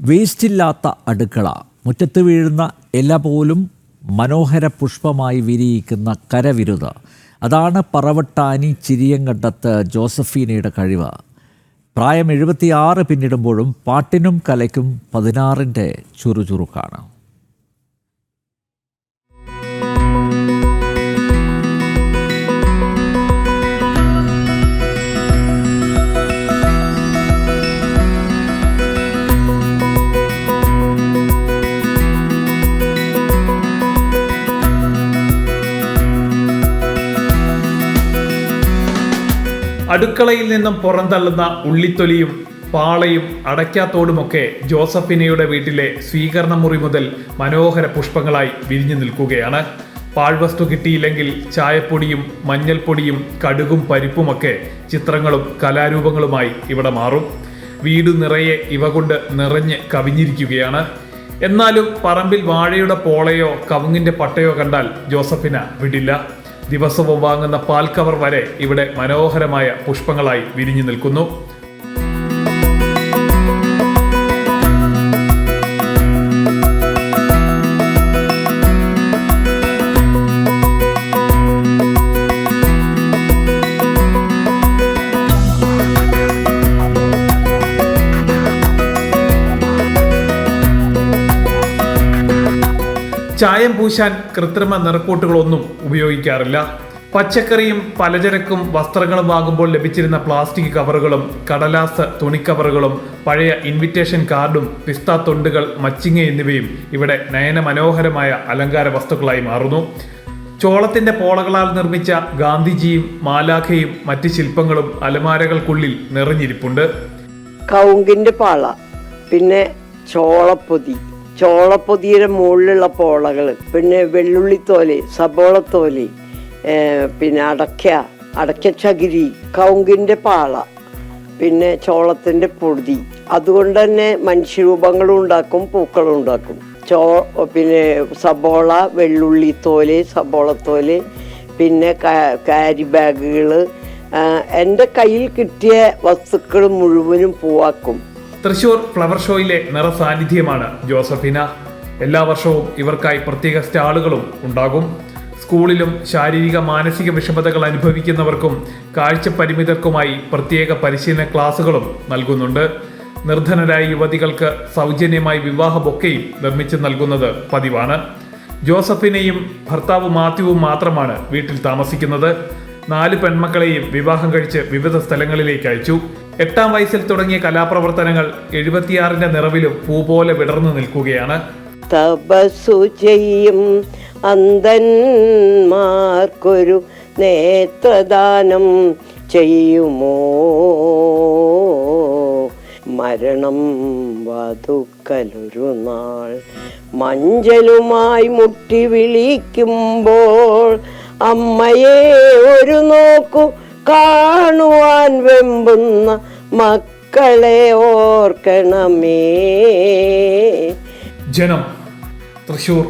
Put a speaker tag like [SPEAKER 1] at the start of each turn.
[SPEAKER 1] വേസ്റ്റില്ലാത്ത അടുക്കള, മുറ്റത്ത് വീഴുന്ന ഇല പോലും മനോഹര പുഷ്പമായി വിരിയിക്കുന്ന കരവിരുത്. അതാണ് പറവട്ടാനി ചിരിയങ്കണ്ടത്ത് ജോസഫീനയുടെ കഴിവ്. പ്രായം 76 പിന്നിടുമ്പോഴും പാട്ടിനും കലയ്ക്കും 16ൻ്റെ ചുറുചുറുക്കാണ്.
[SPEAKER 2] അടുക്കളയിൽ നിന്നും പുറന്തള്ളുന്ന ഉള്ളിത്തൊലിയും പാളയും അടയ്ക്കാത്തോടുമൊക്കെ ജോസഫിനയുടെ വീട്ടിലെ സ്വീകരണ മുറി മുതൽ മനോഹര പുഷ്പങ്ങളായി വിരിഞ്ഞു നിൽക്കുകയാണ്. പാഴ്വസ്തു കിട്ടിയില്ലെങ്കിൽ ചായപ്പൊടിയും മഞ്ഞൾപ്പൊടിയും കടുകും പരിപ്പുമൊക്കെ ചിത്രങ്ങളും കലാരൂപങ്ങളുമായി ഇവിടെ മാറും. വീട് നിറയെ ഇവ കൊണ്ട് നിറഞ്ഞ് കവിഞ്ഞിരിക്കുകയാണ്. എന്നാലും പറമ്പിൽ വാഴയുടെ പോളയോ കവുങ്ങിന്റെ പട്ടയോ കണ്ടാൽ ജോസഫിന വിടില്ല. ദിവസവും വാങ്ങുന്ന പാൽ കവർ വരെ ഇവിടെ മനോഹരമായ പുഷ്പങ്ങളായി വിരിഞ്ഞു നിൽക്കുന്നു. ചായം പൂശാൻ കൃത്രിമ നിറക്കൂട്ടുകളൊന്നും ഉപയോഗിക്കാറില്ല. പച്ചക്കറിയും പലചരക്കും വസ്ത്രങ്ങളും വാങ്ങുമ്പോൾ ലഭിച്ചിരുന്ന പ്ലാസ്റ്റിക് കവറുകളും കടലാസ് തുണിക്കവറുകളും പഴയ ഇൻവിറ്റേഷൻ കാർഡും പിസ്ത തൊണ്ടുകൾ മച്ചിങ്ങ എന്നിവയും ഇവിടെ നയനമനോഹരമായ അലങ്കാര വസ്തുക്കളായി മാറുന്നു. ചോളത്തിന്റെ പോളകളാൽ നിർമ്മിച്ച ഗാന്ധിജിയും മാലാഖയും മറ്റ് ശില്പങ്ങളും അലമാരകൾക്കുള്ളിൽ നിറഞ്ഞിരിപ്പുണ്ട്.
[SPEAKER 3] കൗങ്കിന്റെ പാള, പിന്നെ ചോളപ്പൊതിയുടെ മുകളിലുള്ള പോളകൾ, പിന്നെ വെള്ളുള്ളിത്തോല്, സബോളത്തോല്, പിന്നെ അടയ്ക്കച്ചകിരി, കൗങ്കിന്റെ പാള, പിന്നെ ചോളത്തിന്റെ പൊടി. അതുകൊണ്ട് തന്നെ മനുഷ്യരൂപങ്ങളും ഉണ്ടാക്കും, പൂക്കളും ഉണ്ടാക്കും. പിന്നെ സബോള, വെള്ളുള്ളിത്തോല്, സബോളത്തോല്, പിന്നെ കാരി ബാഗുകൾ. എൻ്റെ കയ്യിൽ കിട്ടിയ വസ്തുക്കൾ മുഴുവനും പൂവാക്കും.
[SPEAKER 2] തൃശൂർ ഫ്ലവർ ഷോയിലെ നിറസാന്നിധ്യമാണ് ജോസഫിന. എല്ലാ വർഷവും ഇവർക്കായി പ്രത്യേക സ്റ്റാളുകളും ഉണ്ടാകും. സ്കൂളിലും ശാരീരിക മാനസിക വിഷമതകൾ അനുഭവിക്കുന്നവർക്കും കാഴ്ച പരിമിതർക്കുമായി പ്രത്യേക പരിശീലന ക്ലാസുകളും നൽകുന്നുണ്ട്. നിർധനരായ യുവതികൾക്ക് സൗജന്യമായി വിവാഹ ബൊക്കെയും നിർമ്മിച്ചു നൽകുന്നത് പതിവാണ്. ജോസഫിനെയും ഭർത്താവ് മാത്യുവും മാത്രമാണ് വീട്ടിൽ താമസിക്കുന്നത്. 4 പെൺമക്കളെയും വിവാഹം കഴിച്ച് വിവിധ സ്ഥലങ്ങളിലേക്ക് അയച്ചു. 8ാം വയസ്സിൽ തുടങ്ങിയ കലാപ്രവർത്തനങ്ങൾ 76ന്റെ നിറവിലും പൂ പോലെ വിടർന്നു നിൽക്കുകയാണ്.
[SPEAKER 3] തപസ്സു ചെയ്യും അന്ധന്മാർക്കൊരു നേത്രദാനം ചെയ്യുമോ, മരണം വധുക്കലൊരു നാൾ മഞ്ചലുമായി മുട്ടി വിളിക്കുമ്പോൾ അമ്മയെ ഒരു നോക്കു കാണുവാൻ വെമ്പുന്ന മക്കളെ ഓർക്കണമേ.
[SPEAKER 2] ജനം, തൃശൂർ.